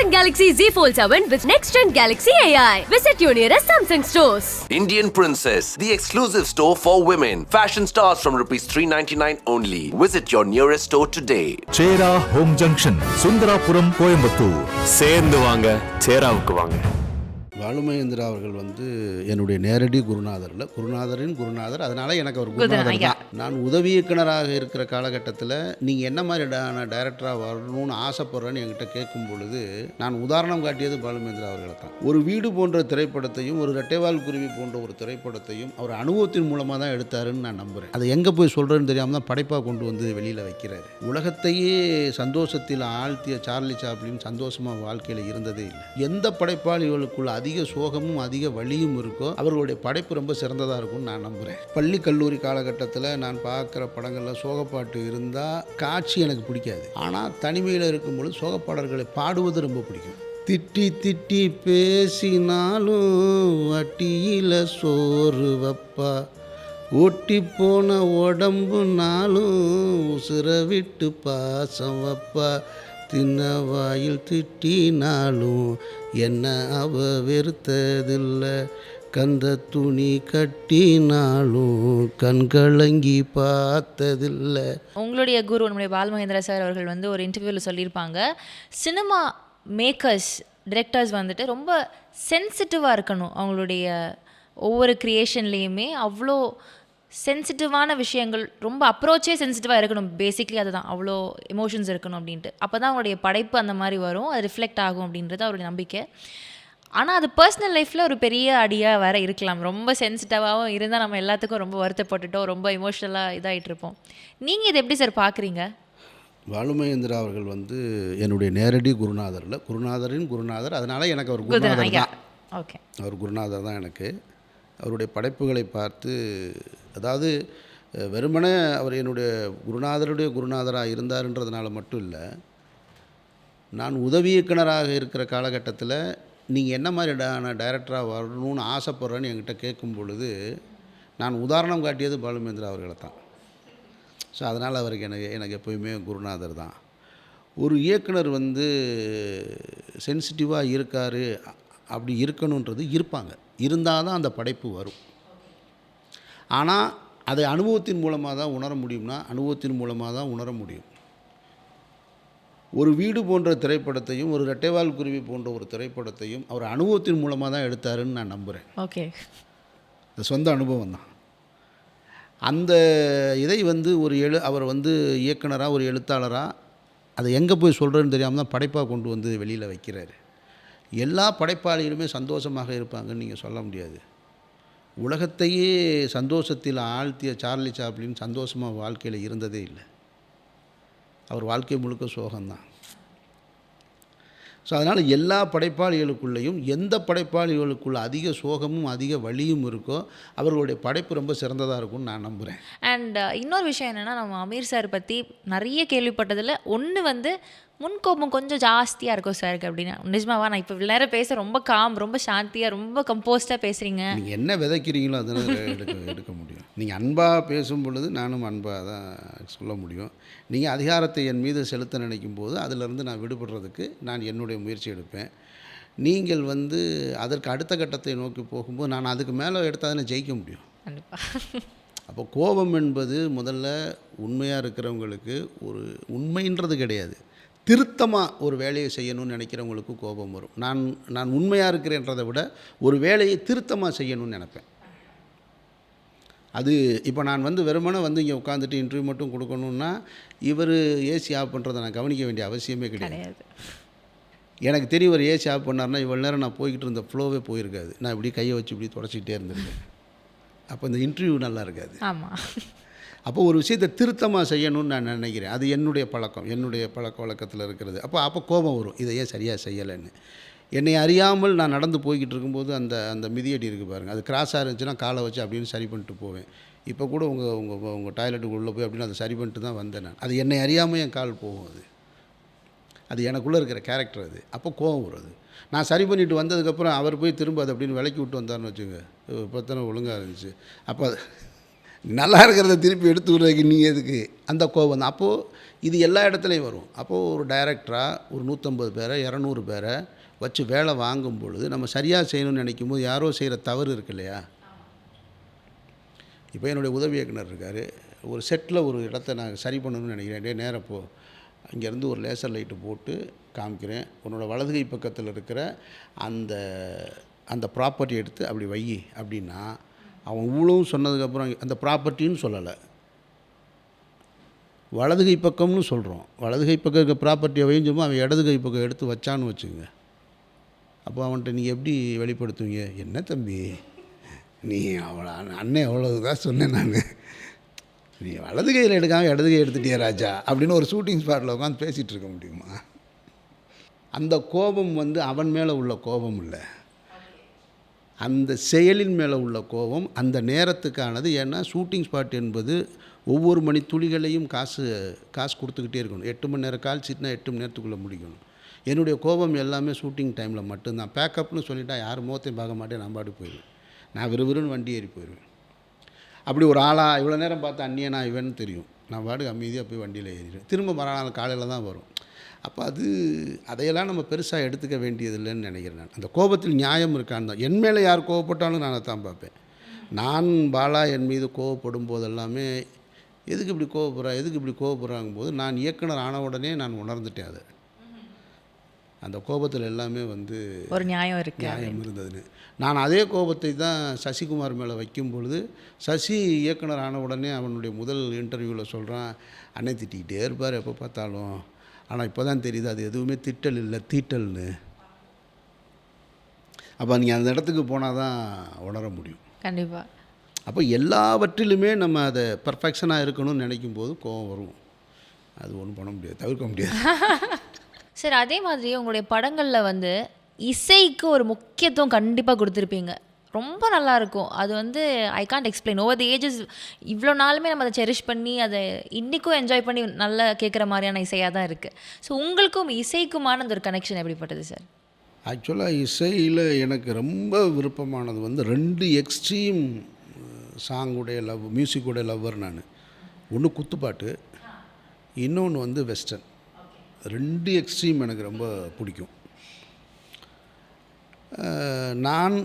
Samsung Galaxy Z Fold 7 with next-gen Galaxy AI. Visit your nearest Samsung stores. Indian Princess, the exclusive store for women. Fashion stars from rupees 399 only. Visit your nearest store today. சேரா home junction, Sundarapuram, Coimbatore. சேர்ந்து வாங்க, சேராவுக்கு வாங்க. பாலுமகேந்திரா அவர்கள் என்னுடைய நேரடி குருநாதர் இல்லை, குருநாதரின் குருநாதர். அதனால் எனக்கு அவர் குருநாதர் தான். நான் உதவி இயக்குனராக இருக்கிற காலகட்டத்தில் நீங்கள் என்ன மாதிரி டைரக்டராக வரணும்னு ஆசைப்படுறேன்னு என்கிட்ட கேட்கும் பொழுது நான் உதாரணம் காட்டியது பாலுமகேந்திரா அவர்களை தான். ஒரு வீடு போன்ற திரைப்படத்தையும் ஒரு ரெட்டைவால் குருவி போன்ற ஒரு திரைப்படத்தையும் அவர் அனுபவத்தின் மூலமாக தான் எடுத்தாருன்னு நான் நம்புகிறேன். அதை எங்கே போய் சொல்கிறேன்னு தெரியாமல் தான் படைப்பாக கொண்டு வந்து வெளியில் வைக்கிறாரு. உலகத்தையே சந்தோஷத்தில் ஆழ்த்திய சார்லி சாப்ளின் சந்தோஷமாக வாழ்க்கையில் இருந்ததே இல்லை. எந்த படைப்பாளிகளுக்குள்ள அதிக சோகமும் அதிக வலியும் இருக்கோ அவர்களுடைய படைப்பு ரொம்ப சிறந்ததாக இருக்கும்னு நான் நம்புகிறேன். பள்ளி கல்லூரி காலகட்டத்தில் நான் பார்க்குற படங்களில் சோகப்பாட்டு இருந்தால் காட்சி எனக்கு பிடிக்காது. ஆனால் தனிமையில் இருக்கும்பொழுது சோகப்பாடல்களை பாடுவது ரொம்ப பிடிக்கும். திட்டி திட்டி பேசினாலும் வட்டியில் சோறு வப்பா, ஒட்டி போன உடம்புனாலும் உசுர விட்டு பாசம் வப்பா, தின்ன வாயில் திட்டினாலும் என்ன அவ வெறுத்ததில்லை, கந்த துணி கட்டினாலும் கண்கலங்கி பார்த்ததில்லை. உங்களுடைய குரு நம்முடைய பாலுமகேந்திரா சார் அவர்கள் ஒரு இன்டர்வியூவில் சொல்லியிருப்பாங்க, சினிமா மேக்கர்ஸ் டிரெக்டர்ஸ் ரொம்ப சென்சிட்டிவாக இருக்கணும். அவங்களுடைய ஒவ்வொரு க்ரியேஷன்லேயுமே அவ்வளோ சென்சிட்டிவான விஷயங்கள், ரொம்ப அப்ரோச்சே சென்சிட்டிவாக இருக்கணும். பேசிக்லி அதுதான், அவ்வளோ எமோஷன்ஸ் இருக்கணும் அப்படின்ட்டு. அப்போ தான் அவங்களுடைய படைப்பு அந்த மாதிரி வரும், அது ரிஃப்ளெக்ட் ஆகும் அப்படின்றது அவருடைய நம்பிக்கை. ஆனால் அது பர்சனல் லைஃப்பில் ஒரு பெரிய அடியாக வேறு இருக்கலாம். ரொம்ப சென்சிட்டிவாகவும் இருந்தால் நம்ம எல்லாத்துக்கும் ரொம்ப வருத்தப்பட்டுட்டோம், ரொம்ப இமோஷ்னலாக இதாகிட்டு இருப்போம். நீங்கள் இதை எப்படி சார் பார்க்குறீங்க? பாலுமகேந்திரா அவர்கள் என்னுடைய நேரடி குருநாதர் இல்லை, குருநாதரின் குருநாதர். அதனால் எனக்கு அவர் குருநாதர் தான். ஓகே, அவர் குருநாதர் தான் எனக்கு. அவருடைய படைப்புகளை பார்த்து, அதாவது வெறுமனே அவர் என்னுடைய குருநாதருடைய குருநாதராக இருந்தாருன்றதுனால மட்டும் இல்லை, நான் உதவி இயக்குனராக இருக்கிற காலகட்டத்தில் நீங்கள் என்ன மாதிரி டைரக்டராக வரணும்னு ஆசைப்படுறேன்னு என்கிட்ட கேட்கும் பொழுது நான் உதாரணம் காட்டியது பாலுமகேந்திரா அவர்களை தான். ஸோ அதனால் அவருக்கு எனக்கு எப்போயுமே குருநாதர் தான். ஒரு இயக்குனர் சென்சிட்டிவாக இருக்கார், அப்படி இருக்கணுன்றது இருப்பாங்க, இருந்தால் தான் அந்த படைப்பு வரும். ஆனால் அதை அனுபவத்தின் மூலமாக தான் உணர முடியும்னா அனுபவத்தின் மூலமாக தான் உணர முடியும். ஒரு வீடு போன்ற திரைப்படத்தையும் ஒரு ரெட்டைவால் குருவி போன்ற ஒரு திரைப்படத்தையும் அவர் அனுபவத்தின் மூலமாக தான் எடுத்தாருன்னு நான் நம்புகிறேன். ஓகே, அது சொந்த அனுபவம் தான். அந்த இதை ஒரு அவர் இயக்குனராக ஒரு எழுத்தாளராக அதை எங்கே போய் சொல்கிறேன்னு தெரியாமல் தான் படைப்பாக கொண்டு வந்து வெளியில் வைக்கிறாரு. எல்லா படைப்பாளிகளுமே சந்தோஷமாக இருப்பாங்கன்னு நீங்கள் சொல்ல முடியாது. உலகத்தையே சந்தோஷத்தில் ஆழ்த்திய சார்லி சாப்ளின் சந்தோஷமாக வாழ்க்கையில் இருந்ததே இல்லை. அவர் வாழ்க்கை முழுக்க சோகம்தான். ஸோ அதனால் எல்லா படைப்பாளிகளுக்குள்ளேயும் எந்த படைப்பாளிகளுக்குள்ள அதிக சோகமும் அதிக வலியும் இருக்கோ அவர்களுடைய படைப்பு ரொம்ப சிறந்ததாக இருக்கும்னு நான் நம்புகிறேன். அண்ட் இன்னொரு விஷயம் என்னென்னா, நம்ம அமீர் சார் பற்றி நிறைய கேள்விப்பட்டதில் ஒன்று முன்கோபம் கொஞ்சம் ஜாஸ்தியாக இருக்கும் சாருக்கு அப்படின்னு. நிஜமாவா? நான் இப்போ இவ்வளோ நேரம் பேச ரொம்ப ரொம்ப சாந்தியாக ரொம்ப கம்போஸ்டாக பேசுகிறீங்க. நீங்கள் என்ன விதைக்கிறீங்களோ அதனால் எடுக்க முடியும். நீங்கள் அன்பாக பேசும் பொழுது நானும் அன்பாக தான் சொல்ல முடியும். நீங்கள் அதிகாரத்தை என் மீது செலுத்த நினைக்கும் போது அதிலிருந்து நான் விடுபடுறதுக்கு நான் என்னுடைய முயற்சி எடுப்பேன். நீங்கள் அதற்கு அடுத்த கட்டத்தை நோக்கி போகும்போது நான் அதுக்கு மேலே எடுத்தால் தானே ஜெயிக்க முடியும். கண்டிப்பாக. அப்போ கோபம் என்பது முதல்ல உண்மையாக இருக்கிறவங்களுக்கு ஒரு உண்மைன்றது கிடையாது, திருத்தமாக ஒரு வேலையை செய்யணும்னு நினைக்கிறவங்களுக்கு கோபம் வரும். நான் உண்மையாக இருக்கிறேன்றதை விட ஒரு வேலையை திருத்தமாக செய்யணும்னு நினைப்பேன். அது இப்போ நான் வெறுமனே இங்கே உட்காந்துட்டு இன்டர்வியூ மட்டும் கொடுக்கணுன்னா இவர் ஏசி ஆஃப் பண்ணுறதை நான் கவனிக்க வேண்டிய அவசியமே கிடையாது. எனக்கு தெரியும் ஒரு ஏசி ஆஃப் பண்ணார்னா இவ்வளோ நேரம் நான் போய்கிட்டு இருந்த ஃப்ளோவே போயிருக்காது. நான் இப்படி கையை வச்சு இப்படி தொடச்சிக்கிட்டே இருந்திருக்கேன். அப்போ இந்த இன்டர்வியூ நல்லா இருக்காது. ஆமாம். அப்போ ஒரு விஷயத்தை திருத்தமாக செய்யணும்னு நான் நினைக்கிறேன். அது என்னுடைய பழக்கம், என்னுடைய பழக்க வழக்கத்தில் இருக்கிறது. அப்போ கோபம் வரும், இதை ஏன் சரியாக செய்யலைன்னு. என்னை அறியாமல் நான் நடந்து போய்கிட்டு இருக்கும்போது அந்த மிதியடி இருக்குது பாருங்கள், அது கிராஸாக இருந்துச்சுன்னா காலை வச்சு அப்படின்னு சரி பண்ணிட்டு போவேன். இப்போ கூட உங்கள் டாய்லெட்டுக்கு உள்ளே போய் அப்படின்னு அதை சரி பண்ணிட்டு தான் வந்தேன் நான். அது என்னை அறியாமல் என் கால் போகும். அது எனக்குள்ளே இருக்கிற கேரக்டர். அது அப்போ கோபம் வரும். நான் சரி பண்ணிவிட்டு வந்ததுக்கப்புறம் அவர் போய் திரும்ப அதை அப்படின்னு விலக்கி விட்டு வந்தார்னு வச்சுங்க, இப்போ தானே ஒழுங்காக இருந்துச்சு. அப்போ நல்லா இருக்கிறத திருப்பி எடுத்து விடுறதுக்கு நீங்கள் எதுக்கு அந்த கோபம் தான். அப்போது இது எல்லா இடத்துலையும் வரும். அப்போது ஒரு டைரக்டராக ஒரு 150 பேரை 200 பேரை வச்சு வேலை வாங்கும் பொழுது நம்ம சரியாக செய்யணும்னு நினைக்கும் போது யாரோ செய்கிற தவறு இருக்கு இல்லையா? இப்போ என்னுடைய உதவி இயக்குனர் இருக்கார், ஒரு செட்டில் ஒரு இடத்த நான் சரி பண்ணணும்னு நினைக்கிறேன். நேரப்போ இங்கேருந்து ஒரு லேசர் லைட்டு போட்டு காமிக்கிறேன், உன்னோட வலது கை பக்கத்தில் இருக்கிற அந்த அந்த ப்ராப்பர்ட்டி எடுத்து அப்படி வை அப்படின்னா, அவன் இவ்வளவும் சொன்னதுக்கப்புறம் அந்த ப்ராப்பர்ட்டின்னு சொல்லலை, வலது கை பக்கம்னு சொல்கிறோம். வலது கை பக்கம் இருக்க ப்ராப்பர்ட்டியை வைஞ்சுமோ அவன் இடது கை பக்கம் எடுத்து வச்சான்னு வச்சுக்கோங்க. அப்போ அவன்கிட்ட நீங்கள் எப்படி வெளிப்படுத்துவீங்க? என்ன தம்பி நீ அவ்வளோ அண்ணன் அவ்வளோதான் சொன்னேன் நான், நீ வலது கையில் எடுக்காமல் இடது கை எடுத்துட்டியா ராஜா அப்படின்னு ஒரு ஷூட்டிங் ஸ்பாட்டில் உட்காந்து பேசிகிட்டு இருக்க முடியுமா? அந்த கோபம் வந்து அவன் மேலே உள்ள கோபம் இல்லை, அந்த செயலின் மேலே உள்ள கோபம் அந்த நேரத்துக்கானது. ஏன்னா ஷூட்டிங் ஸ்பாட் என்பது ஒவ்வொரு மணி துளிகளையும் காசு கொடுத்துக்கிட்டே இருக்கணும். 8 மணி நேரம் கால் சீட்னா 8 மணி நேரத்துக்குள்ளே முடிக்கணும். என்னுடைய கோபம் எல்லாமே ஷூட்டிங் டைமில் மட்டும்தான். பேக்கப்னு சொல்லிட்டா யார் முகத்தையும் பார்க்க மாட்டேன், நான் பாட்டு போயிடுவேன், நான் விறுவிறுன்னு வண்டி ஏறி போயிடுவேன். அப்படி ஒரு ஆளாக இவ்வளோ நேரம் பார்த்து அந்நியனா இவன்னு தெரியும், நான் பாட்டுக்கு அமைதியாக போய் வண்டியில் ஏறிடுவேன். திரும்ப மறுநாள் காலையில் தான் வரும். அப்போ அதையெல்லாம் நம்ம பெருசாக எடுத்துக்க வேண்டியதில்லைன்னு நினைக்கிறேன் நான். அந்த கோபத்தில் நியாயம் இருக்கான்னு தான். என் மேலே யார் கோவப்பட்டாலும் நான் தான் பார்ப்பேன். நான் பாலா என் மீது கோவப்படும் போதெல்லாமே எதுக்கு இப்படி கோவப்படுறாங்கும் போது நான் இயக்குனர் ஆன உடனே நான் உணர்ந்துட்டேன். அது அந்த கோபத்தில் எல்லாமே வந்து ஒரு நியாயம் இருந்ததுன்னு. நான் அதே கோபத்தை தான் சசிகுமார் மேலே வைக்கும் பொழுது, சசி இயக்குனர் ஆன உடனே அவனுடைய முதல் இன்டர்வியூவில் சொல்கிறான், அன்னை திட்டிக்கிட்டே இருப்பார் எப்போ பார்த்தாலும், ஆனால் இப்போ தான் தெரியுது அது எதுவுமே திட்டல் இல்லை தீட்டல்னு. அப்போ நீங்கள் அந்த இடத்துக்கு போனால் தான் உணர முடியும். கண்டிப்பாக. அப்போ எல்லாவற்றிலுமே நம்ம அதை பர்ஃபெக்ஷனாக இருக்கணும்னு நினைக்கும் போது கோபம் வரும். அது ஒன்றும் பண்ண முடியாது, தவிர்க்க முடியாது. சார், அதே மாதிரி உங்களுடைய படங்களில் வந்து இசைக்கு ஒரு முக்கியத்துவம் கண்டிப்பாக கொடுத்துருப்பீங்க. ரொம்ப நல்லாயிருக்கும் அது வந்து. I can't explain. Over the ages இவ்வளோ நாளுமே நம்ம அதை செரிஷ் பண்ணி அதை இன்றைக்கும் என்ஜாய் பண்ணி நல்லா கேட்குற மாதிரியான இசையாக தான் இருக்குது. ஸோ உங்களுக்கும் இசைக்குமான அந்த ஒரு கனெக்ஷன் எப்படிப்பட்டது சார்? ஆக்சுவலாக இசையில் எனக்கு ரொம்ப விருப்பமானது வந்து 2 எக்ஸ்ட்ரீம் சாங்குடைய மியூசிக்குடைய லவ்வர் நான். ஒன்று குத்துப்பாட்டு, இன்னொன்று வந்து வெஸ்டர்ன். 2 எக்ஸ்ட்ரீம் எனக்கு ரொம்ப பிடிக்கும். நான்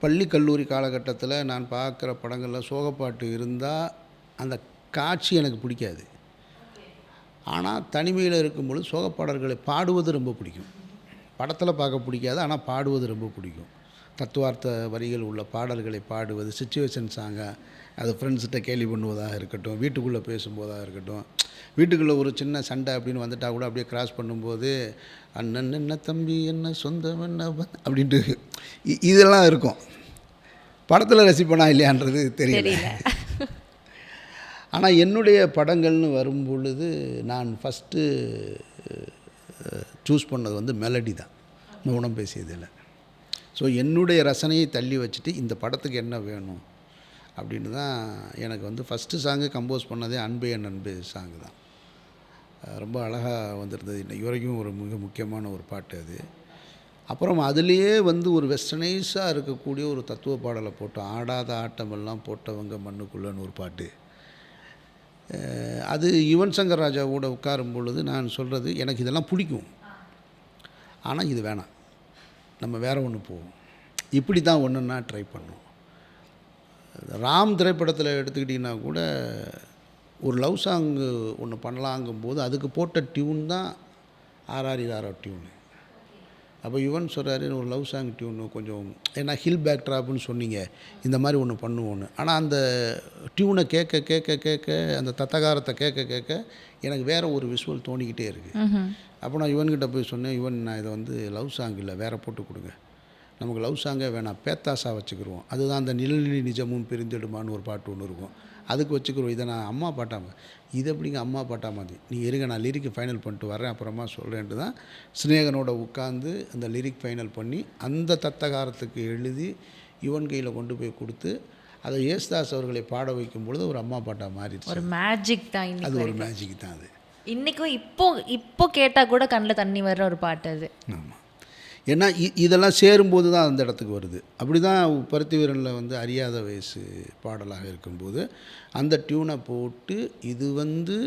பள்ளி கல்லூரி காலகட்டத்தில் நான் பார்க்குற படங்களில் சோகப்பாட்டு இருந்தால் அந்த காட்சி எனக்கு பிடிக்காது. ஆனால் தனிமையில் இருக்கும்பொழுது சோகப்பாடல்களை பாடுவது ரொம்ப பிடிக்கும். படத்தில் பார்க்க பிடிக்காது, ஆனால் பாடுவது ரொம்ப பிடிக்கும். தத்துவார்த்த வரிகள் உள்ள பாடல்களை பாடுவது, சிச்சுவேஷன் சாங்காக, அது ஃப்ரெண்ட்ஸ்கிட்ட கேலி பண்ணுவதாக இருக்கட்டும், வீட்டுக்குள்ளே பேசும்போதாக இருக்கட்டும், வீட்டுக்குள்ளே ஒரு சின்ன சண்டை அப்படின்னு வந்துட்டால் கூட அப்படியே கிராஸ் பண்ணும்போது அண்ணன் என்ன தம்பி என்ன சொந்தம் என்ன அப்படின்ட்டு இதெல்லாம் இருக்கும். படத்தில் ரசிப்பனா இல்லையான்றது தெரியல. ஆனால் என்னுடைய படங்கள்னு வரும் பொழுது நான் ஃபஸ்ட்டு சூஸ் பண்ணது வந்து மெலடி தான், மௌனம் பேசியதில்லை. ஸோ என்னுடைய ரசனையை தள்ளி வச்சுட்டு இந்த படத்துக்கு என்ன வேணும் அப்படின்னு தான் எனக்கு வந்து ஃபஸ்ட்டு சாங்கு கம்போஸ் பண்ணதே அன்பே என் அன்பே சாங்கு தான். ரொம்ப அழகாக வந்திருந்தது. இன்னைக்கு வரைக்கும் ஒரு மிக முக்கியமான ஒரு பாட்டு அது. அப்புறம் அதுலேயே வந்து ஒரு வெஸ்டர்னைஸாக இருக்கக்கூடிய ஒரு தத்துவ பாடலை போட்டோம், ஆடாத ஆட்டமெல்லாம் போட்டவங்க மண்ணுக்குள்ளன்னு ஒரு பாட்டு. அது யுவன் சங்கர் ராஜாவோட உட்காரும் பொழுது நான் சொல்கிறது, எனக்கு இதெல்லாம் பிடிக்கும், ஆனால் இது வேணாம், நம்ம வேறு ஒன்று போவோம், இப்படி தான் ஒன்றுன்னா ட்ரை பண்ணோம். ராம் திரைப்படத்தில் எடுத்துக்கிட்டிங்கன்னா கூட ஒரு லவ் சாங்கு ஒன்று பண்ணலாங்கும்போது அதுக்கு போட்ட டியூன் தான் ஆர்ஆர் டியூனு. அப்போ யுவன் சொல்கிறாரு ஒரு லவ் சாங் டியூனு கொஞ்சம், ஏன்னா ஹில் பேக் ட்ராப்னு சொன்னீங்க, இந்த மாதிரி ஒன்று பண்ணுவோன்னு. ஆனால் அந்த டியூனை கேட்க கேட்க கேட்க அந்த தத்தகாரத்தை கேட்க கேட்க எனக்கு வேறு ஒரு விஷுவல் தோணிக்கிட்டே இருக்குது. அப்போ நான் யுவன்கிட்ட போய் சொன்னேன், யுவன் நான் இதை வந்து லவ் சாங் இல்லை வேறு போட்டு கொடுங்க, நமக்கு லவ் சாங்கே வேணாம், பேத்தாசா வச்சுக்கிடுவோம். அதுதான் அந்த நிழலி நிஜமும் பிரிந்திடுமான்னு ஒரு பாட்டு ஒன்று இருக்கும், அதுக்கு வச்சுக்கிறோம். இதை நான் அம்மா பாட்டாமல், இது எப்படிங்க அம்மா பாட்டா மாதிரி, நீங்கள் இருங்க நான் லிரிக்கு ஃபைனல் பண்ணிட்டு வரேன் அப்புறமா சொல்கிறேன்ட்டு தான் ஸ்னேகனோட உட்காந்து அந்த லிரிக் ஃபைனல் பண்ணி அந்த தத்தகாரத்துக்கு எழுதி யுவன் கையில் கொண்டு போய் கொடுத்து அதை யேசுதாஸ் அவர்களை பாட வைக்கும் பொழுது ஒரு அம்மா பாட்டா மாறிடுச்சு. ஒரு மேஜிக் தான். அது ஒரு மேஜிக் தான் அது. இன்றைக்கும் இப்போ கேட்டால் கூட கண்ணில் தண்ணி வர்ற ஒரு பாட்டு அது. ஆமாம், ஏன்னா இதெல்லாம் சேரும்போது தான் அந்த இடத்துக்கு வருது. அப்படி தான் பருத்தி வீரனில் வந்து அறியாத வயசு பாடலாக இருக்கும்போது அந்த டியூனை போட்டு இது வந்து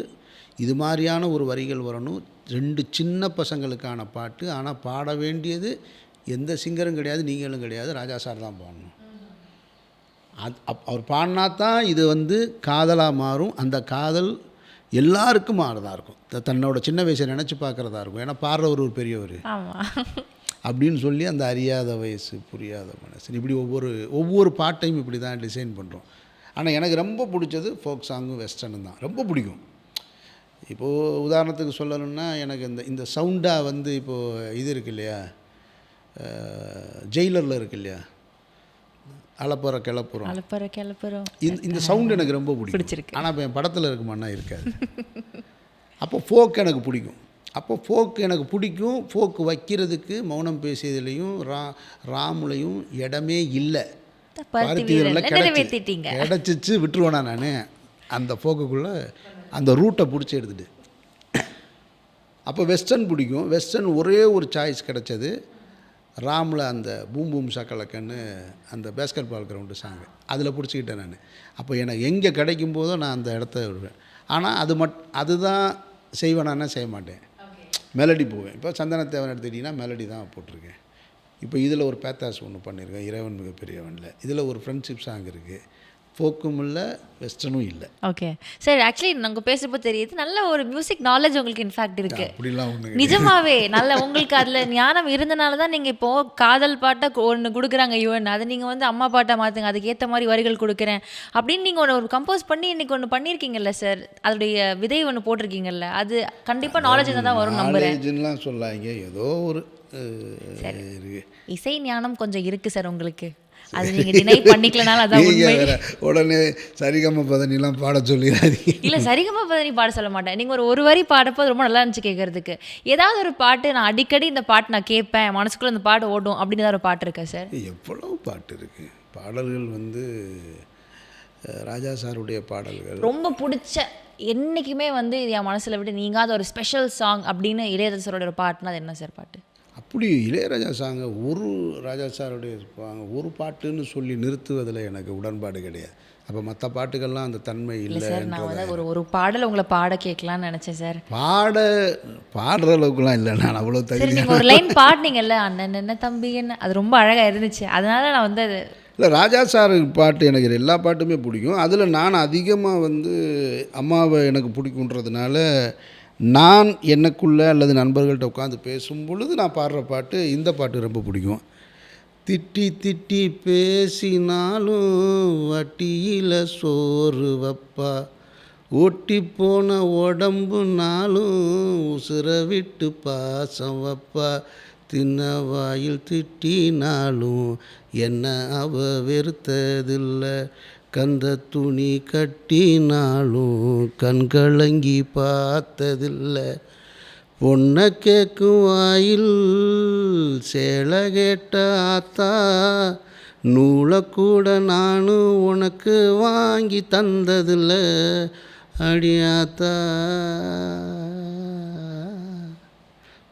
இது மாதிரியான ஒரு வரிகள் வரணும். 2 சின்ன பசங்களுக்கான பாட்டு. ஆனால் பாட வேண்டியது எந்த சிங்கரும் கிடையாது, நீங்களும் கிடையாது, ராஜா சார் தான் பாடணும். அவர் பாடினா தான் இது வந்து காதலாக மாறும். அந்த காதல் எல்லாருக்கும் மாறதாக இருக்கும். தன்னோட சின்ன வயசை நினச்சி பார்க்குறதா இருக்கும். ஏன்னா பாடுறவர் ஒரு பெரியவர் அப்படின்னு சொல்லி அந்த அறியாத வயசு புரியாத மனசு இப்படி ஒவ்வொரு பாட்டையும் இப்படி தான் டிசைன் பண்ணுறோம். ஆனால் எனக்கு ரொம்ப பிடிச்சது ஃபோக் சாங்கும் வெஸ்டர்னும் தான் ரொம்ப பிடிக்கும். இப்போது உதாரணத்துக்கு சொல்லணும்னா எனக்கு இந்த சவுண்டாக வந்து இப்போது இது இருக்கு இல்லையா, ஜெயிலரில் இருக்கு இல்லையா, அலப்புற கிளப்புறோம், இந்த சவுண்டு எனக்கு ரொம்ப பிடிச்சிருக்கு. ஆனால் இப்போ என் படத்தில் இருக்குமான்னா இருக்காது. அப்போ ஃபோக் எனக்கு பிடிக்கும். அப்போ ஃபோக் எனக்கு பிடிக்கும். ஃபோக் வைக்கிறதுக்கு மௌனம் பேசியதுலேயும் ராமுலையும் இடமே இல்லை. கிடச்சிச்சு விட்டுருவேனா நான் அந்த ஃபோக்குக்குள்ளே அந்த ரூட்டை பிடிச்சி எடுத்துட்டு. அப்போ வெஸ்டர்ன் பிடிக்கும். வெஸ்டர்ன் ஒரே ஒரு சாய்ஸ் கிடச்சது ராமில் அந்த பூம் பூம் சக்கலக்கன்னு அந்த பேஸ்கெட் பால் கிரவுண்டு சாங்கு அதில் பிடிச்சிக்கிட்டேன் நான். அப்போ எனக்கு எங்கே கிடைக்கும் போதோ நான் அந்த இடத்த விடுவேன். ஆனால் அதுதான் செய்வேனான்னா செய்ய மாட்டேன், மெலடி போவேன். இப்போ சந்தனத்தேவன் எடுத்துக்கிட்டிங்கன்னா மெலடி தான் போட்டிருக்கேன். இப்போ இதில் ஒரு பேத்தாஸ் ஒன்று பண்ணியிருக்கேன், இறைவன் மிகப்பெரியவனில். இதில் ஒரு ஃப்ரெண்ட்ஷிப் சாங் இருக்குது. ஃபோக்கும் இல்லை, வெஸ்டர்னும் இல்லை. ஓகே சார், ஆக்சுவலி நாங்கள் பேசுகிறப்போ தெரியுது நல்ல ஒரு மியூசிக் நாலேஜ் உங்களுக்கு இன்ஃபேக்ட் இருக்குது. அப்படிலாம் ஒன்று நிஜமாவே நல்ல உங்களுக்கு அதில் ஞானம் இருந்தனால தான் நீங்கள் இப்போது காதல் பாட்டை ஒன்று கொடுக்குறாங்க யுவன், அதை நீங்கள் வந்து அம்மா பாட்டாக மாற்றுங்க, அதுக்கேற்ற மாதிரி வரிகள் கொடுக்குறேன் அப்படின்னு நீங்கள் ஒரு கம்போஸ் பண்ணி இன்றைக்கி ஒன்று பண்ணியிருக்கீங்கல்ல சார், அதோடைய விதை ஒன்று போட்டிருக்கீங்கல்ல, அது கண்டிப்பாக நாலேஜ் தான் வரும் நம்புறேன். நாலேஜ்லாம் சொல்லாங்க, ஏதோ ஒரு இசை ஞானம் கொஞ்சம் இருக்குது சார் உங்களுக்கு, அது நீங்கள் டினை பண்ணிக்கலனால அதான் உண்மை. உடனே சரிகம பதனிலாம் பாட சொல்லிடாதீங்க. இல்லை சரிகம பதனி பாட சொல்ல மாட்டேன். நீங்கள் ஒரு வரி பாடப்போ ரொம்ப நல்லா இருந்துச்சு கேட்குறதுக்கு. ஏதாவது ஒரு பாட்டு நான் அடிக்கடி இந்த பாட்டு நான் கேட்பேன், மனசுக்குள்ளே இந்த பாட்டு ஓடும் அப்படின்னு ஏதாவது ஒரு பாட்டு இருக்கா சார்? எவ்வளோ பாட்டு இருக்குது. பாடல்கள் வந்து ராஜா சாருடைய பாடல்கள் ரொம்ப பிடிச்ச என்றைக்குமே வந்து என் மனசில் விட்டு நீங்காத ஒரு ஸ்பெஷல் சாங் அப்படின்னு இளையராஜா சாரோட ஒரு பாட்டுனா அது என்ன சார் பாட்டு? அப்படி இளையராஜா சாங்க ஒரு ராஜா சாருடைய ஒரு பாட்டுன்னு சொல்லி நிறுத்துவதில் எனக்கு உடன்பாடு கிடையாது. அப்போ மற்ற பாட்டுகள்லாம் அந்த தன்மை இல்லை சார். நான் வந்து ஒரு பாடல் உங்களை பாட கேட்கலான்னு நினச்சேன் சார். பாடுற அளவுக்குலாம் இல்லை, நான் அவ்வளோ தகுதி. நீங்கள் ஒரு லைன் பாடினீங்கல்ல, அண்ணன் என்ன தம்பி என்ன, அது ரொம்ப அழகாக இருந்துச்சு. அதனால நான் வந்து அது இல்லை, ராஜா சார் பாட்டு எனக்கு எல்லா பாட்டுமே பிடிக்கும். அதில் நான் அதிகமாக வந்து அம்மாவை எனக்கு பிடிக்குன்றதுனால நான் எனக்குள்ளே அல்லது நண்பர்கள்ட்ட உட்காந்து பேசும் பொழுது நான் பாடுற பாட்டு இந்த பாட்டு ரொம்ப பிடிக்கும். திட்டி திட்டி பேசினாலும் வட்டியில் சோறு வைப்பா, ஒட்டி போன உடம்புனாலும் உசுர விட்டு பாசம் வைப்பா, தின்ன வாயில் திட்டினாலும் என்ன அவ வெறுத்ததில்லை, கந்த துணி கட்டினாலும் கண்கலங்கி பார்த்ததில்லை, பொண்ணை கேட்கும் வாயில் சேலை கேட்ட ஆத்தா, நூலை கூட நானும் உனக்கு வாங்கி தந்ததில்லை அடியாத்தா,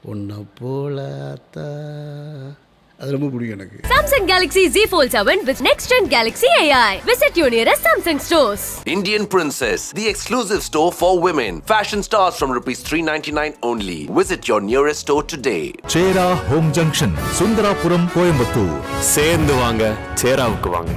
பொண்ணை போல ஆத்தா. அது ரொம்ப பிடிக்கும் எனக்கு. Samsung Galaxy Z Fold 7 with next gen Galaxy AI. Visit your nearest Samsung stores. Indian Princess, the exclusive store for women. Fashion stars from ₹399 only. Visit your nearest store today. சேரா ஹோம் ஜங்ஷன், சுந்தராபுரம், கோயம்புத்தூர். சேர்ந்து வாங்க, சேராவுக்கு வாங்க.